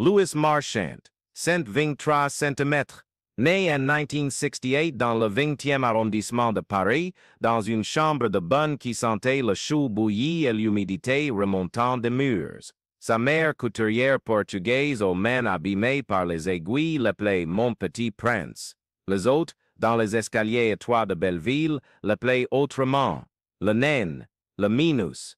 Louis Marchand, 123 cm, né en 1968 dans le 20e arrondissement de Paris, dans une chambre de bonne qui sentait le chou bouilli et l'humidité remontant des murs. Sa mère couturière portugaise aux mains abîmées par les aiguilles l'appelait « Mon petit prince ». Les autres, dans les escaliers étroits de Belleville, l'appelaient autrement « le nain »,« le minus »,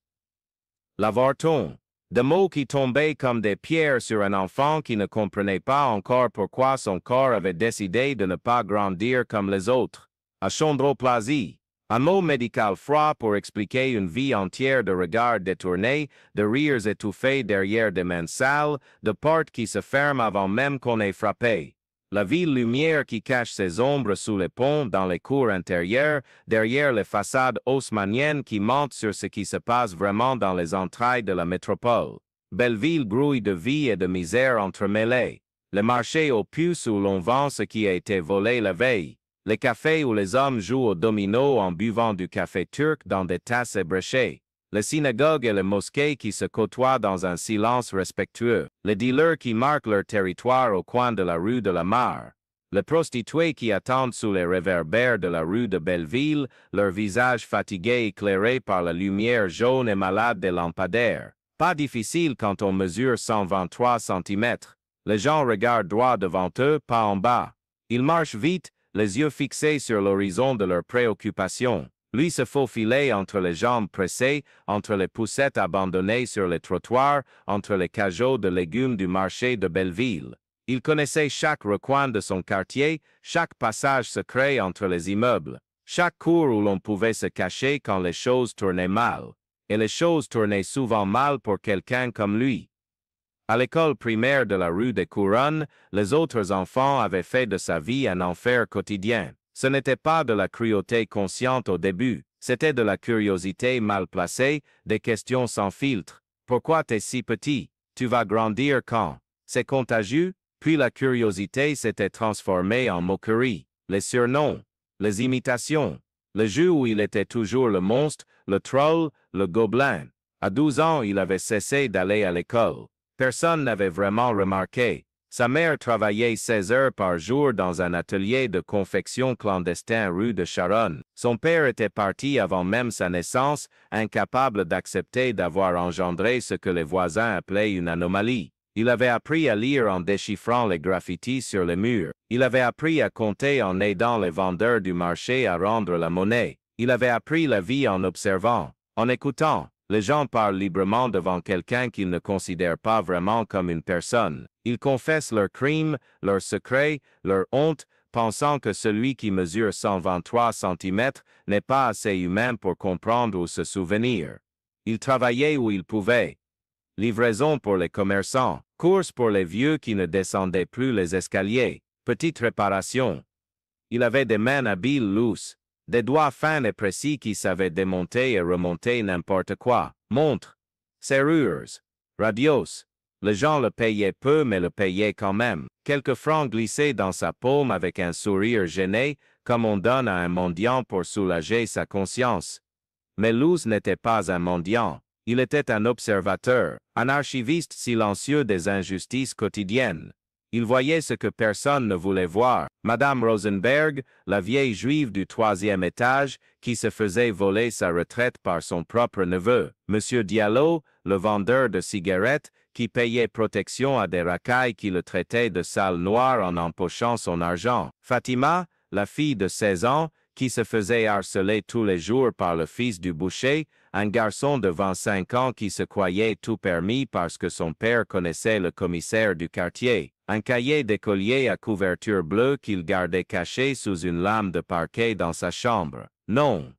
l'avorton, des mots qui tombaient comme des pierres sur un enfant qui ne comprenait pas encore pourquoi son corps avait décidé de ne pas grandir comme les autres. Achondroplasie, un mot médical froid pour expliquer une vie entière de regards détournés, de rires étouffés derrière des mains sales, de portes qui se ferment avant même qu'on ait frappé. La ville lumière qui cache ses ombres sous les ponts, dans les cours intérieures, derrière les façades haussmanniennes qui mentent sur ce qui se passe vraiment dans les entrailles de la métropole. Belleville grouille de vie et de misère entremêlées. Le marché aux puces où l'on vend ce qui a été volé la veille. Les cafés où les hommes jouent au domino en buvant du café turc dans des tasses ébréchées. Les synagogues et les mosquées qui se côtoient dans un silence respectueux. Les dealers qui marquent leur territoire au coin de la rue de la Mare. Les prostituées qui attendent sous les réverbères de la rue de Belleville, leurs visages fatigués éclairés par la lumière jaune et malade des lampadaires. Pas difficile quand on mesure 123 cm. Les gens regardent droit devant eux, pas en bas. Ils marchent vite, les yeux fixés sur l'horizon de leurs préoccupations. Lui se faufilait entre les jambes pressées, entre les poussettes abandonnées sur les trottoirs, entre les cajots de légumes du marché de Belleville. Il connaissait chaque recoin de son quartier, chaque passage secret entre les immeubles, chaque cour où l'on pouvait se cacher quand les choses tournaient mal. Et les choses tournaient souvent mal pour quelqu'un comme lui. À l'école primaire de la rue des Couronnes, les autres enfants avaient fait de sa vie un enfer quotidien. Ce n'était pas de la cruauté consciente au début, c'était de la curiosité mal placée, des questions sans filtre. Pourquoi t'es si petit? Tu vas grandir quand? C'est contagieux? Puis la curiosité s'était transformée en moquerie. Les surnoms, les imitations, le jeu où il était toujours le monstre, le troll, le gobelin. À 12 ans, il avait cessé d'aller à l'école. Personne n'avait vraiment remarqué. Sa mère travaillait 16 heures par jour dans un atelier de confection clandestin rue de Charonne. Son père était parti avant même sa naissance, incapable d'accepter d'avoir engendré ce que les voisins appelaient une anomalie. Il avait appris à lire en déchiffrant les graffitis sur les murs. Il avait appris à compter en aidant les vendeurs du marché à rendre la monnaie. Il avait appris la vie en observant, en écoutant. Les gens parlent librement devant quelqu'un qu'ils ne considèrent pas vraiment comme une personne. Ils confessent leurs crimes, leurs secrets, leur honte, pensant que celui qui mesure 123 cm n'est pas assez humain pour comprendre ou se souvenir. Ils travaillaient où ils pouvaient. Livraison pour les commerçants, course pour les vieux qui ne descendaient plus les escaliers, petite réparation. Il avait des mains habiles lousses. Des doigts fins et précis qui savaient démonter et remonter n'importe quoi. Montres, serrures, radios. Les gens le payaient peu mais le payaient quand même. Quelques francs glissés dans sa paume avec un sourire gêné, comme on donne à un mendiant pour soulager sa conscience. Mais Luz n'était pas un mendiant. Il était un observateur, un archiviste silencieux des injustices quotidiennes. Il voyait ce que personne ne voulait voir. Madame Rosenberg, la vieille juive du 3e étage, qui se faisait voler sa retraite par son propre neveu. Monsieur Diallo, le vendeur de cigarettes, qui payait protection à des racailles qui le traitaient de sale noire en empochant son argent. Fatima, la fille de 16 ans, qui se faisait harceler tous les jours par le fils du boucher, un garçon de 25 ans qui se croyait tout permis parce que son père connaissait le commissaire du quartier. Un cahier d'écolier à couverture bleue qu'il gardait caché sous une lame de parquet dans sa chambre. Nom,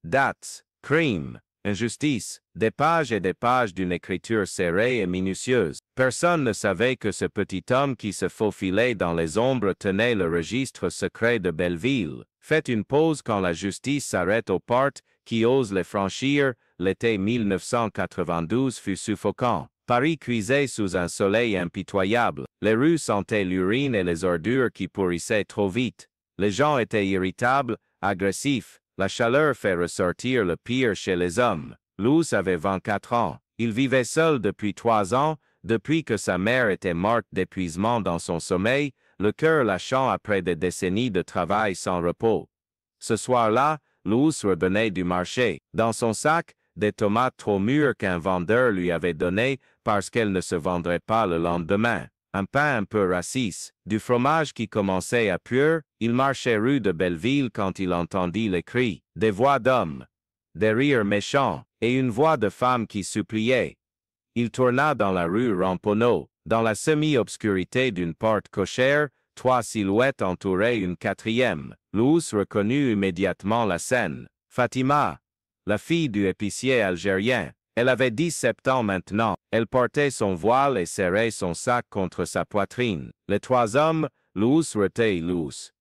dates, crimes, injustice, des pages et des pages d'une écriture serrée et minutieuse. Personne ne savait que ce petit homme qui se faufilait dans les ombres tenait le registre secret de Belleville. Faites une pause quand la justice s'arrête aux portes, qui ose les franchir. L'été 1992 fut suffocant. Paris cuisait sous un soleil impitoyable. Les rues sentaient l'urine et les ordures qui pourrissaient trop vite. Les gens étaient irritables, agressifs. La chaleur fait ressortir le pire chez les hommes. Luz avait 24 ans. Il vivait seul depuis 3 ans, depuis que sa mère était morte d'épuisement dans son sommeil, le cœur lâchant après des décennies de travail sans repos. Ce soir-là, Luz revenait du marché. Dans son sac, des tomates trop mûres qu'un vendeur lui avait données parce qu'elles ne se vendraient pas le lendemain. Un pain un peu rassis, du fromage qui commençait à puer. Il marchait rue de Belleville quand il entendit les cris, des voix d'hommes, des rires méchants, et une voix de femme qui suppliait. Il tourna dans la rue Ramponneau. Dans la semi-obscurité d'une porte cochère, 3 silhouettes entouraient une 4e. Luz reconnut immédiatement la scène. Fatima, la fille du épicier algérien. Elle avait 17 ans maintenant. Elle portait son voile et serrait son sac contre sa poitrine. Les 3 hommes, Luz retait Luz.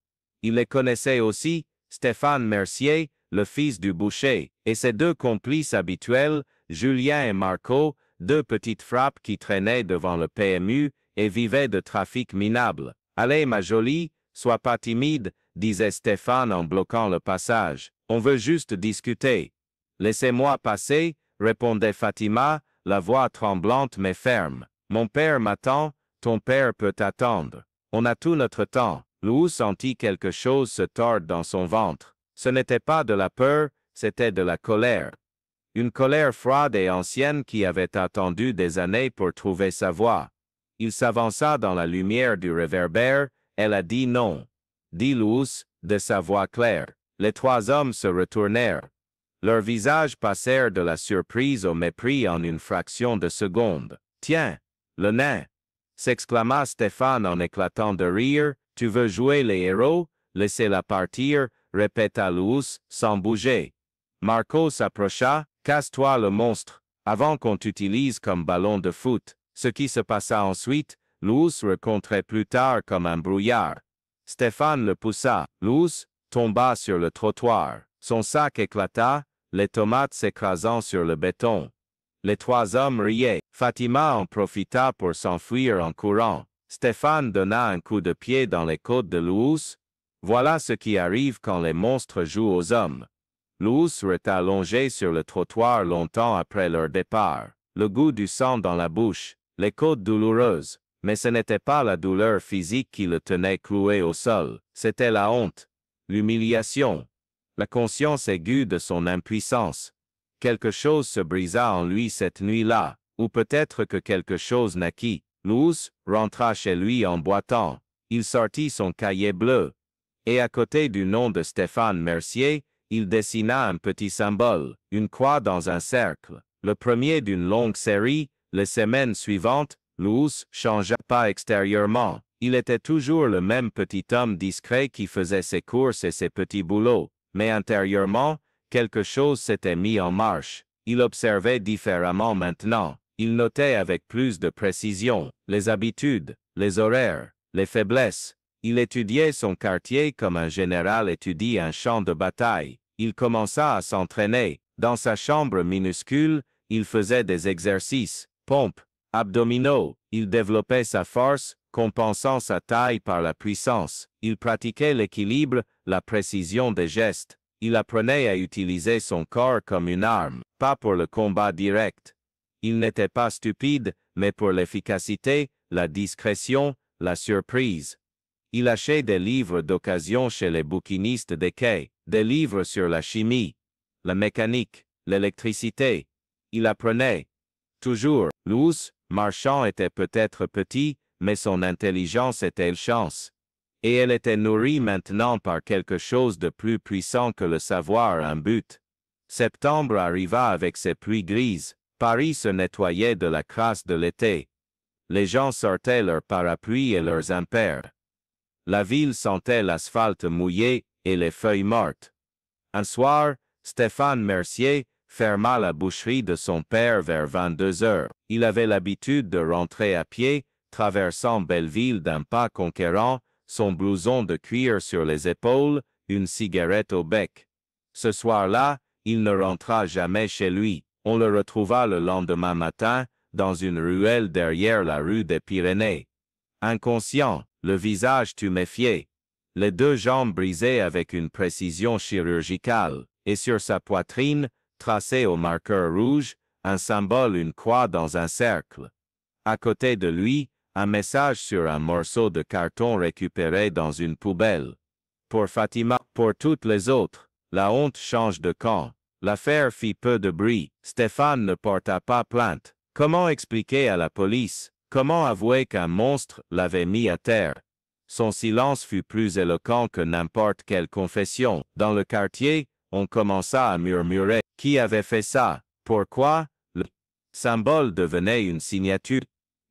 Il les connaissait aussi, Stéphane Mercier, le fils du boucher, et ses 2 complices habituels, Julien et Marco, 2 petites frappes qui traînaient devant le PMU et vivaient de trafic minable. « Allez, ma jolie, sois pas timide, disait Stéphane en bloquant le passage. On veut juste discuter. Laissez-moi passer, répondait Fatima, la voix tremblante mais ferme. Mon père m'attend, ton père peut attendre. On a tout notre temps. Luz sentit quelque chose se tordre dans son ventre. Ce n'était pas de la peur, c'était de la colère. Une colère froide et ancienne qui avait attendu des années pour trouver sa voie. Il s'avança dans la lumière du réverbère. Elle a dit non. Dit Luz, de sa voix claire. Les 3 hommes se retournèrent. Leurs visages passèrent de la surprise au mépris en une fraction de seconde. « Tiens, le nain !» s'exclama Stéphane en éclatant de rire. « Tu veux jouer les héros? Laissez-la partir, répéta Luz, sans bouger. Marco s'approcha. « Casse-toi le monstre, avant qu'on t'utilise comme ballon de foot. » Ce qui se passa ensuite, Luz rencontrait plus tard comme un brouillard. Stéphane le poussa. Luz tomba sur le trottoir. Son sac éclata, les tomates s'écrasant sur le béton. Les 3 hommes riaient. Fatima en profita pour s'enfuir en courant. Stéphane donna un coup de pied dans les côtes de Luz. Voilà ce qui arrive quand les monstres jouent aux hommes. Luz resta allongé sur le trottoir longtemps après leur départ. Le goût du sang dans la bouche, les côtes douloureuses. Mais ce n'était pas la douleur physique qui le tenait cloué au sol. C'était la honte, l'humiliation, la conscience aiguë de son impuissance. Quelque chose se brisa en lui cette nuit-là, ou peut-être que quelque chose naquit. Luz rentra chez lui en boitant. Il sortit son cahier bleu. Et à côté du nom de Stéphane Mercier, il dessina un petit symbole, une croix dans un cercle. Le premier d'une longue série. Les semaines suivantes, Luz changea pas extérieurement. Il était toujours le même petit homme discret qui faisait ses courses et ses petits boulots. Mais intérieurement, quelque chose s'était mis en marche. Il observait différemment maintenant. Il notait avec plus de précision les habitudes, les horaires, les faiblesses. Il étudiait son quartier comme un général étudie un champ de bataille. Il commença à s'entraîner. Dans sa chambre minuscule, il faisait des exercices, pompes, abdominaux. Il développait sa force, compensant sa taille par la puissance. Il pratiquait l'équilibre, la précision des gestes. Il apprenait à utiliser son corps comme une arme, pas pour le combat direct. Il n'était pas stupide, mais pour l'efficacité, la discrétion, la surprise. Il achetait des livres d'occasion chez les bouquinistes des quais, des livres sur la chimie, la mécanique, l'électricité. Il apprenait. Toujours, Luz, marchand était peut-être petit, mais son intelligence était chance. Et elle était nourrie maintenant par quelque chose de plus puissant que le savoir, un but. Septembre arriva avec ses pluies grises. Paris se nettoyait de la crasse de l'été. Les gens sortaient leurs parapluies et leurs impairs. La ville sentait l'asphalte mouillé et les feuilles mortes. Un soir, Stéphane Mercier ferma la boucherie de son père vers 22 heures. Il avait l'habitude de rentrer à pied, traversant Belleville d'un pas conquérant, son blouson de cuir sur les épaules, une cigarette au bec. Ce soir-là, il ne rentra jamais chez lui. On le retrouva le lendemain matin, dans une ruelle derrière la rue des Pyrénées. Inconscient, le visage tuméfié, les 2 jambes brisées avec une précision chirurgicale, et sur sa poitrine, tracé au marqueur rouge, un symbole, une croix dans un cercle. À côté de lui, un message sur un morceau de carton récupéré dans une poubelle. Pour Fatima, pour toutes les autres, la honte change de camp. L'affaire fit peu de bruit. Stéphane ne porta pas plainte. Comment expliquer à la police? Comment avouer qu'un monstre l'avait mis à terre? Son silence fut plus éloquent que n'importe quelle confession. Dans le quartier, on commença à murmurer. Qui avait fait ça? Pourquoi? Le symbole devenait une signature,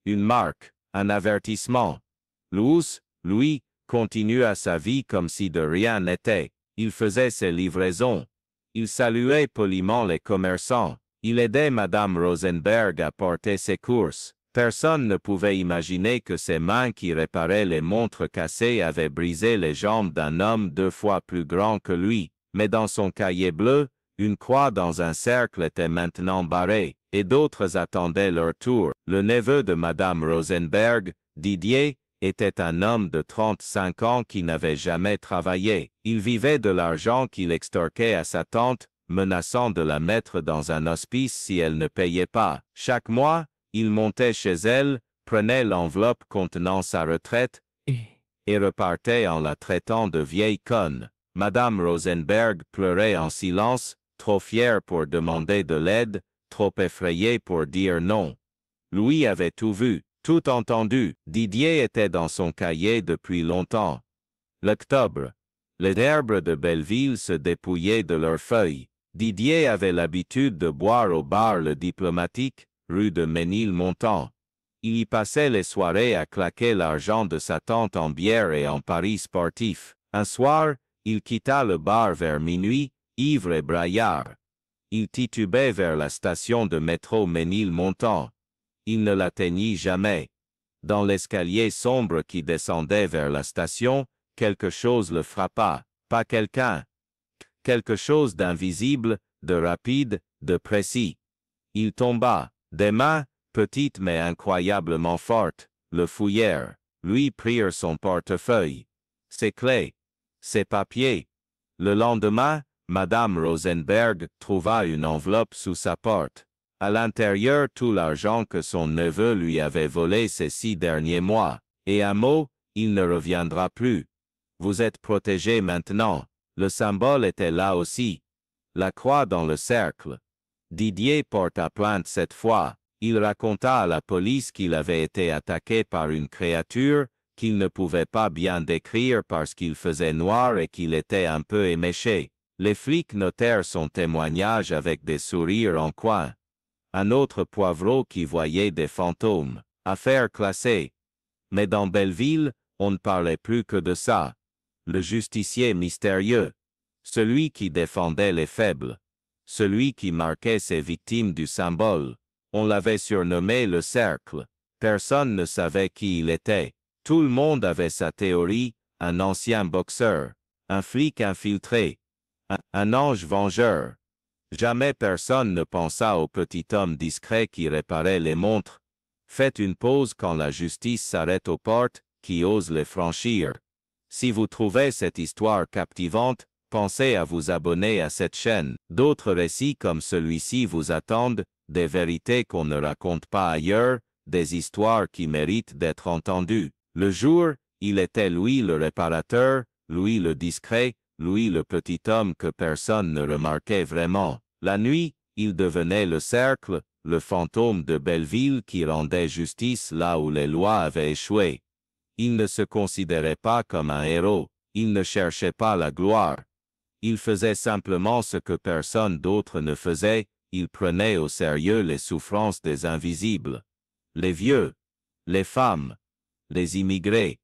une marque, un avertissement. Louis, continua sa vie comme si de rien n'était. Il faisait ses livraisons. Il saluait poliment les commerçants. Il aidait Madame Rosenberg à porter ses courses. Personne ne pouvait imaginer que ses mains qui réparaient les montres cassées avaient brisé les jambes d'un homme 2 fois plus grand que lui. Mais dans son cahier bleu, une croix dans un cercle était maintenant barrée, et d'autres attendaient leur tour. Le neveu de Madame Rosenberg, Didier, était un homme de 35 ans qui n'avait jamais travaillé. Il vivait de l'argent qu'il extorquait à sa tante, menaçant de la mettre dans un hospice si elle ne payait pas. Chaque mois, il montait chez elle, prenait l'enveloppe contenant sa retraite et repartait en la traitant de vieille conne. Madame Rosenberg pleurait en silence, trop fière pour demander de l'aide, trop effrayée pour dire non. Louis avait tout vu, tout entendu. Didier était dans son cahier depuis longtemps. L'octobre. Les herbes de Belleville se dépouillaient de leurs feuilles. Didier avait l'habitude de boire au bar Le Diplomatique, rue de Ménilmontant. Il y passait les soirées à claquer l'argent de sa tante en bière et en paris sportifs. Un soir, il quitta le bar vers minuit, ivre et braillard. Il titubait vers la station de métro Ménilmontant. Il ne l'atteignit jamais. Dans l'escalier sombre qui descendait vers la station, quelque chose le frappa, pas quelqu'un. Quelque chose d'invisible, de rapide, de précis. Il tomba. Des mains, petites mais incroyablement fortes, le fouillèrent, lui prirent son portefeuille, ses clés, ses papiers. Le lendemain, Madame Rosenberg trouva une enveloppe sous sa porte. À l'intérieur tout l'argent que son neveu lui avait volé ces 6 derniers mois. Et un mot, il ne reviendra plus. Vous êtes protégé maintenant. Le symbole était là aussi. La croix dans le cercle. Didier porta plainte cette fois. Il raconta à la police qu'il avait été attaqué par une créature qu'il ne pouvait pas bien décrire parce qu'il faisait noir et qu'il était un peu éméché. Les flics notèrent son témoignage avec des sourires en coin. Un autre poivreau qui voyait des fantômes. Affaire classée. Mais dans Belleville, on ne parlait plus que de ça. Le justicier mystérieux. Celui qui défendait les faibles. Celui qui marquait ses victimes du symbole. On l'avait surnommé le cercle. Personne ne savait qui il était. Tout le monde avait sa théorie, un ancien boxeur, un flic infiltré, un ange vengeur. Jamais personne ne pensa au petit homme discret qui réparait les montres. Faites une pause quand la justice s'arrête aux portes, qui ose les franchir. Si vous trouvez cette histoire captivante, pensez à vous abonner à cette chaîne. D'autres récits comme celui-ci vous attendent, des vérités qu'on ne raconte pas ailleurs, des histoires qui méritent d'être entendues. Le jour, il était Louis le réparateur, Louis le discret, Louis le petit homme que personne ne remarquait vraiment. La nuit, il devenait le cercle, le fantôme de Belleville qui rendait justice là où les lois avaient échoué. Il ne se considérait pas comme un héros, il ne cherchait pas la gloire. Il faisait simplement ce que personne d'autre ne faisait, il prenait au sérieux les souffrances des invisibles. Les vieux, les femmes, les immigrés,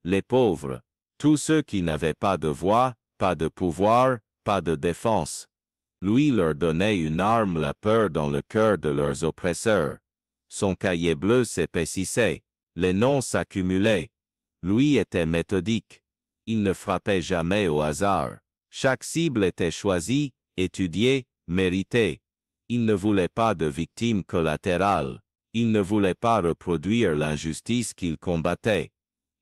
les pauvres, tous ceux qui n'avaient pas de voix, pas de pouvoir, pas de défense. Louis leur donnait une arme, la peur dans le cœur de leurs oppresseurs. Son cahier bleu s'épaississait, les noms s'accumulaient. Louis était méthodique. Il ne frappait jamais au hasard. Chaque cible était choisie, étudiée, méritée. Il ne voulait pas de victimes collatérales. Il ne voulait pas reproduire l'injustice qu'il combattait.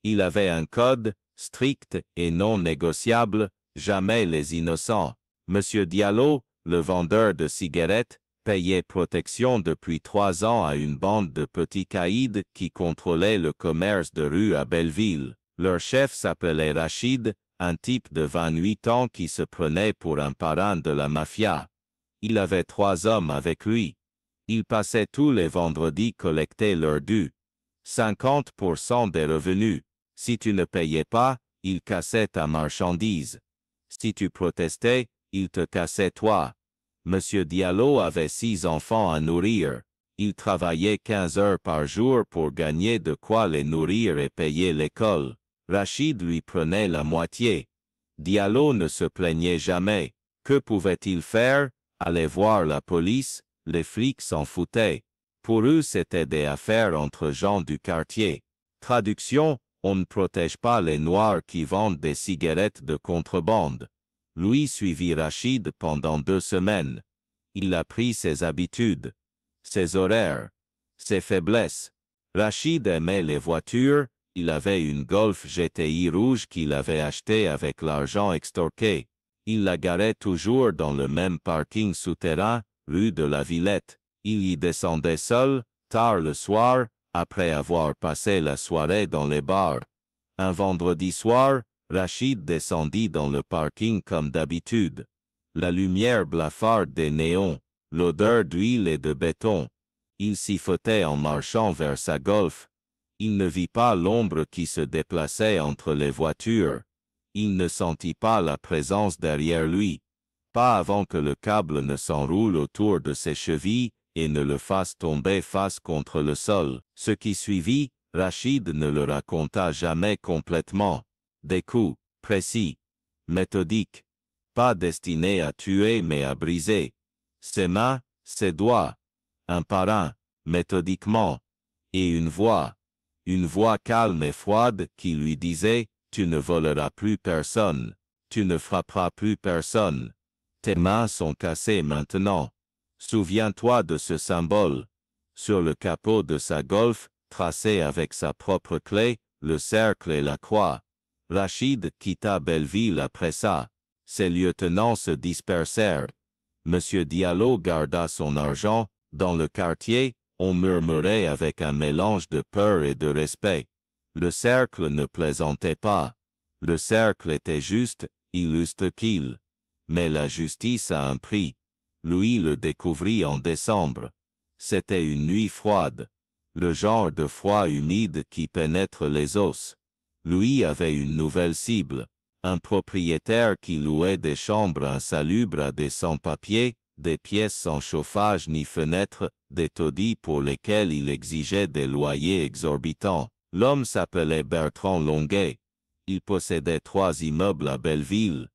Il avait un code, strict et non négociable, jamais les innocents. Monsieur Diallo, le vendeur de cigarettes, payait protection depuis 3 ans à une bande de petits caïds qui contrôlait le commerce de rue à Belleville. Leur chef s'appelait Rachid, un type de 28 ans qui se prenait pour un parrain de la mafia. Il avait 3 hommes avec lui. Ils passaient tous les vendredis collecter leur dû. 50% des revenus. Si tu ne payais pas, ils cassaient ta marchandise. Si tu protestais, ils te cassaient toi. Monsieur Diallo avait 6 enfants à nourrir. Il travaillait 15 heures par jour pour gagner de quoi les nourrir et payer l'école. Rachid lui prenait la moitié. Diallo ne se plaignait jamais. Que pouvait-il faire? Aller voir la police, les flics s'en foutaient. Pour eux, c'était des affaires entre gens du quartier. Traduction, on ne protège pas les Noirs qui vendent des cigarettes de contrebande. Louis suivit Rachid pendant 2 semaines. Il apprit ses habitudes, ses horaires, ses faiblesses. Rachid aimait les voitures, il avait une Golf GTI rouge qu'il avait achetée avec l'argent extorqué. Il la garait toujours dans le même parking souterrain, rue de la Villette. Il y descendait seul, tard le soir, après avoir passé la soirée dans les bars. Un vendredi soir, Rachid descendit dans le parking comme d'habitude. La lumière blafarde des néons, l'odeur d'huile et de béton. Il sifflotait en marchant vers sa Golf. Il ne vit pas l'ombre qui se déplaçait entre les voitures. Il ne sentit pas la présence derrière lui. Pas avant que le câble ne s'enroule autour de ses chevilles et ne le fasse tomber face contre le sol. Ce qui suivit, Rachid ne le raconta jamais complètement. Des coups, précis, méthodiques, pas destinés à tuer mais à briser. Ses mains, ses doigts, un par un, méthodiquement, et une voix calme et froide qui lui disait « Tu ne voleras plus personne, tu ne frapperas plus personne. Tes mains sont cassées maintenant. Souviens-toi de ce symbole. » Sur le capot de sa Golf, tracé avec sa propre clé, le cercle et la croix. Rachid quitta Belleville après ça. Ses lieutenants se dispersèrent. Monsieur Diallo garda son argent. Dans le quartier, on murmurait avec un mélange de peur et de respect. Le cercle ne plaisantait pas. Le cercle était juste, illustre qu'il. Mais la justice a un prix. Louis le découvrit en décembre. C'était une nuit froide. Le genre de froid humide qui pénètre les os. Louis avait une nouvelle cible. Un propriétaire qui louait des chambres insalubres à des sans-papiers, des pièces sans chauffage ni fenêtres, des taudis pour lesquels il exigeait des loyers exorbitants. L'homme s'appelait Bertrand Longuet. Il possédait 3 immeubles à Belleville.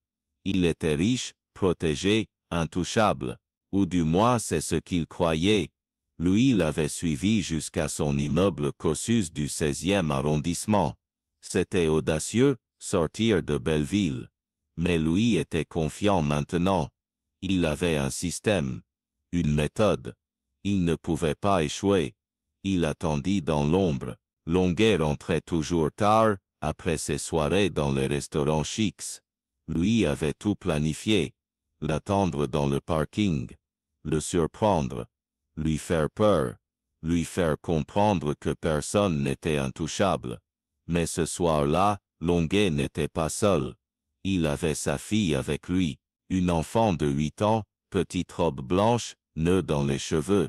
Il était riche, protégé, intouchable. Ou du moins c'est ce qu'il croyait. Louis l'avait suivi jusqu'à son immeuble Cossus du 16e arrondissement. C'était audacieux, sortir de Belleville. Mais Louis était confiant maintenant. Il avait un système, une méthode. Il ne pouvait pas échouer. Il attendit dans l'ombre. Longuet rentrait toujours tard, après ses soirées dans les restaurants chics. Louis avait tout planifié. L'attendre dans le parking. Le surprendre. Lui faire peur. Lui faire comprendre que personne n'était intouchable. Mais ce soir-là, Longuet n'était pas seul. Il avait sa fille avec lui. Une enfant de 8 ans, petite robe blanche, nœud dans les cheveux.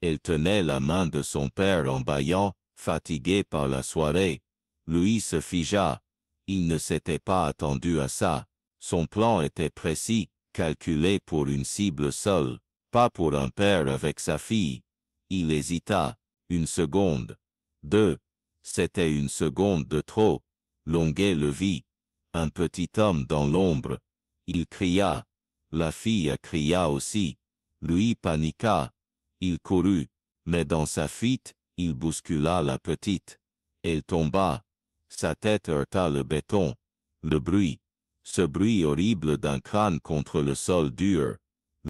Elle tenait la main de son père en bâillant, fatigué par la soirée. Louis se figea. Il ne s'était pas attendu à ça. Son plan était précis, calculé pour une cible seule, pas pour un père avec sa fille. Il hésita. 1 seconde. 2. C'était 1 seconde de trop. Longuet le vit. Un petit homme dans l'ombre. Il cria. La fille cria aussi. Lui paniqua. Il courut. Mais dans sa fuite, il bouscula la petite. Elle tomba. Sa tête heurta le béton. Le bruit. Ce bruit horrible d'un crâne contre le sol dur.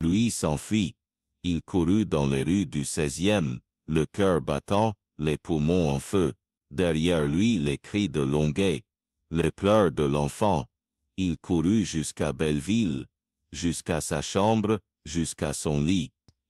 Lui s'enfuit. Il courut dans les rues du 16e, le cœur battant, les poumons en feu. Derrière lui les cris de Longuet. Les pleurs de l'enfant. Il courut jusqu'à Belleville, jusqu'à sa chambre, jusqu'à son lit.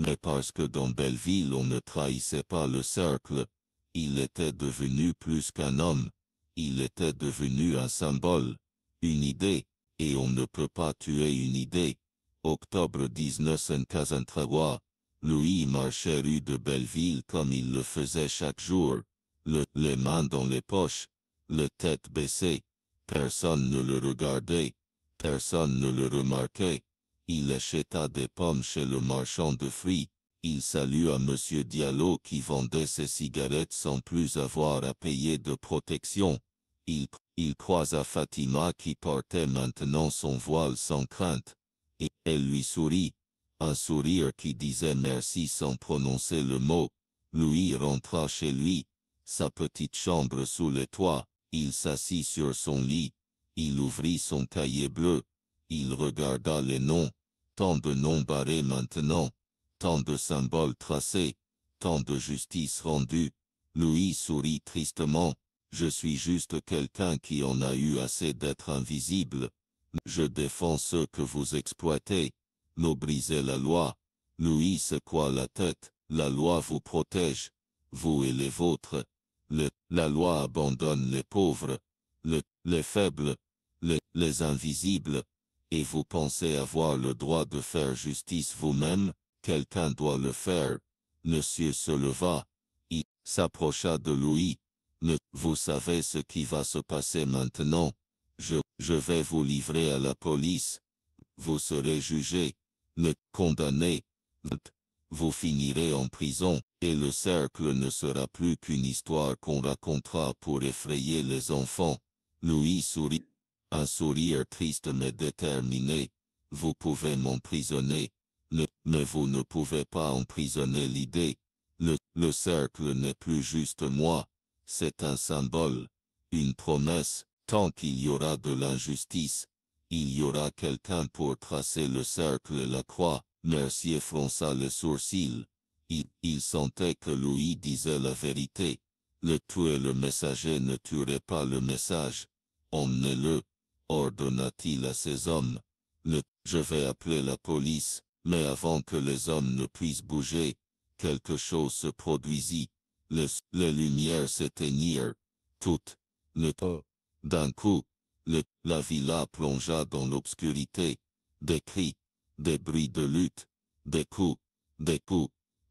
Mais parce que dans Belleville on ne trahissait pas le cercle, il était devenu plus qu'un homme, il était devenu un symbole, une idée, et on ne peut pas tuer une idée. Octobre 1943, Louis marchait rue de Belleville comme il le faisait chaque jour, les mains dans les poches, la tête baissée. Personne ne le regardait, personne ne le remarquait. Il acheta des pommes chez le marchand de fruits. Il salua Monsieur Diallo qui vendait ses cigarettes sans plus avoir à payer de protection. Il croisa Fatima qui portait maintenant son voile sans crainte. Et elle lui sourit. Un sourire qui disait merci sans prononcer le mot. Louis rentra chez lui. Sa petite chambre sous le toit. Il s'assit sur son lit. Il ouvrit son cahier bleu. Il regarda les noms. Tant de noms barrés maintenant. Tant de symboles tracés. Tant de justice rendue. Louis sourit tristement. Je suis juste quelqu'un qui en a eu assez d'être invisible. Je défends ceux que vous exploitez. Ne brisez la loi. Louis secoua la tête. La loi vous protège. Vous et les vôtres. La loi abandonne les pauvres, les faibles, les invisibles. Et vous pensez avoir le droit de faire justice vous-même, quelqu'un doit le faire. Monsieur se leva. Il s'approcha de Louis. Vous savez ce qui va se passer maintenant. Je vais vous livrer à la police. Vous serez jugé, condamné. Vous finirez en prison, et le cercle ne sera plus qu'une histoire qu'on racontera pour effrayer les enfants. Louis sourit. Un sourire triste mais déterminé. Vous pouvez m'emprisonner. Mais vous ne pouvez pas emprisonner l'idée. Le cercle n'est plus juste moi. C'est un symbole. Une promesse. Tant qu'il y aura de l'injustice, il y aura quelqu'un pour tracer le cercle et la croix. Mercier fronça le sourcil. Il sentait que Louis disait la vérité. Le tuer le messager ne tuerait pas le message. Emmenez-le, ordonna-t-il à ses hommes. Je vais appeler la police, mais avant que les hommes ne puissent bouger, quelque chose se produisit. Les lumières s'éteignirent. Toutes. D'un coup, la villa plongea dans l'obscurité. Des cris, des bruits de lutte, des coups.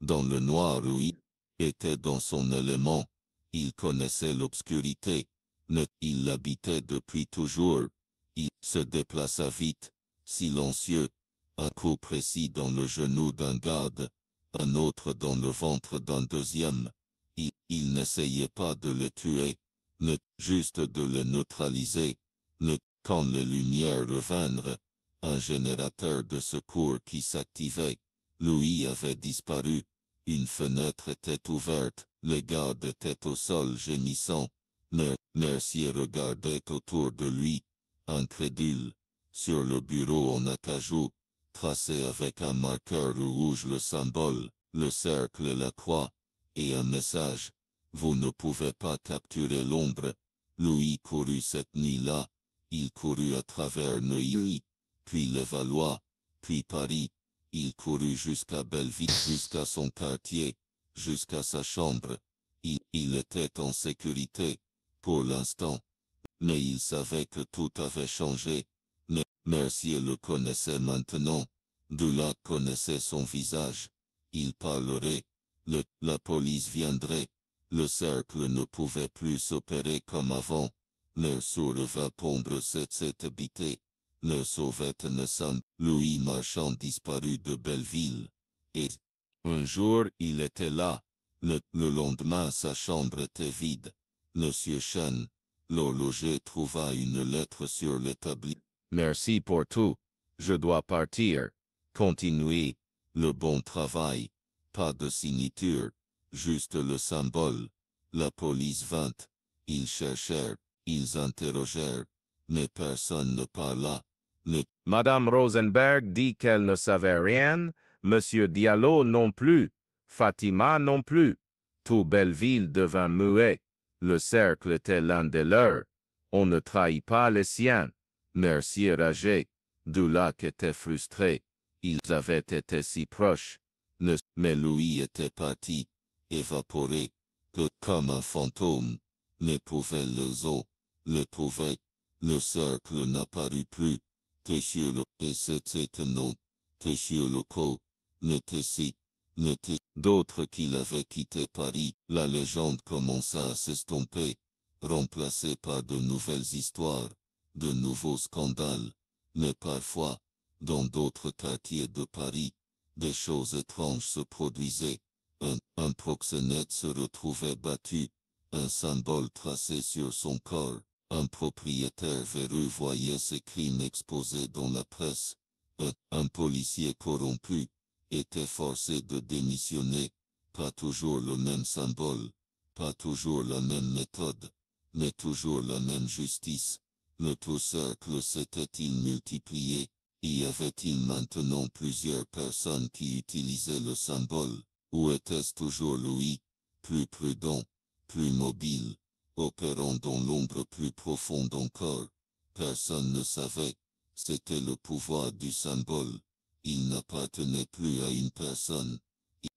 Dans le noir Louis était dans son élément. Il connaissait l'obscurité. Il l'habitait depuis toujours. Il se déplaça vite, silencieux. Un coup précis dans le genou d'un garde, un autre dans le ventre d'un deuxième. Il n'essayait pas de le tuer, juste de le neutraliser. Quand les lumières revinrent, un générateur de secours qui s'activait. Louis avait disparu. Une fenêtre était ouverte, les gardes étaient au sol gémissant. Mercier regardait autour de lui, incrédule. Sur le bureau en acajou, tracé avec un marqueur rouge le symbole, le cercle et la croix, et un message. Vous ne pouvez pas capturer l'ombre. Louis courut cette nuit-là. Il courut à travers Neuilly, puis Levallois, puis Paris. Il courut jusqu'à Belleville, jusqu'à son quartier, jusqu'à sa chambre. Il était en sécurité, pour l'instant. Mais il savait que tout avait changé. Mercier le connaissait maintenant. Dulac connaissait son visage. Il parlerait. La police viendrait. Le cercle ne pouvait plus s'opérer comme avant. Leur souleva pondre cette habité. Leur sauvette naissante. Louis Marchand disparut de Belleville. Et un jour il était là. Le lendemain sa chambre était vide. Monsieur Chen, l'horloger, trouva une lettre sur l'établi. Merci pour tout. Je dois partir. Continuez. Le bon travail. Pas de signature. Juste le symbole. La police vint. Ils cherchèrent. Ils interrogèrent. Mais personne ne parla. Madame Rosenberg dit qu'elle ne savait rien, Monsieur Diallo non plus, Fatima non plus. Tout Belleville devint muet. Le cercle était l'un des leurs. On ne trahit pas les siens. Mercier rageait. Dulac était frustré. Ils avaient été si proches. Mais Louis était parti, évaporé, que comme un fantôme, n'éprouvait le trouver, le cercle n'apparut plus, Tessiolo, et c'était étonnant, Tessioloco, d'autres qui l'avaient quitté Paris, la légende commença à s'estomper, remplacée par de nouvelles histoires, de nouveaux scandales, mais parfois, dans d'autres quartiers de Paris, des choses étranges se produisaient. Un proxénète se retrouvait battu, un symbole tracé sur son corps, un propriétaire véreux voyait ses crimes exposés dans la presse, un policier corrompu était forcé de démissionner, pas toujours le même symbole, pas toujours la même méthode, mais toujours la même justice. Le tout cercle s'était-il multiplié? Y avait-il maintenant plusieurs personnes qui utilisaient le symbole, ou était-ce toujours Louis, plus prudent, plus mobile, opérant dans l'ombre plus profonde encore? Personne ne savait, c'était le pouvoir du symbole, il n'appartenait plus à une personne.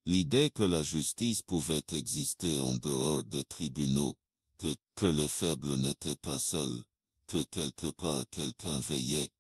L'idée que la justice pouvait exister en dehors des tribunaux, que les faibles n'étaient pas seuls, que quelque part quelqu'un veillait,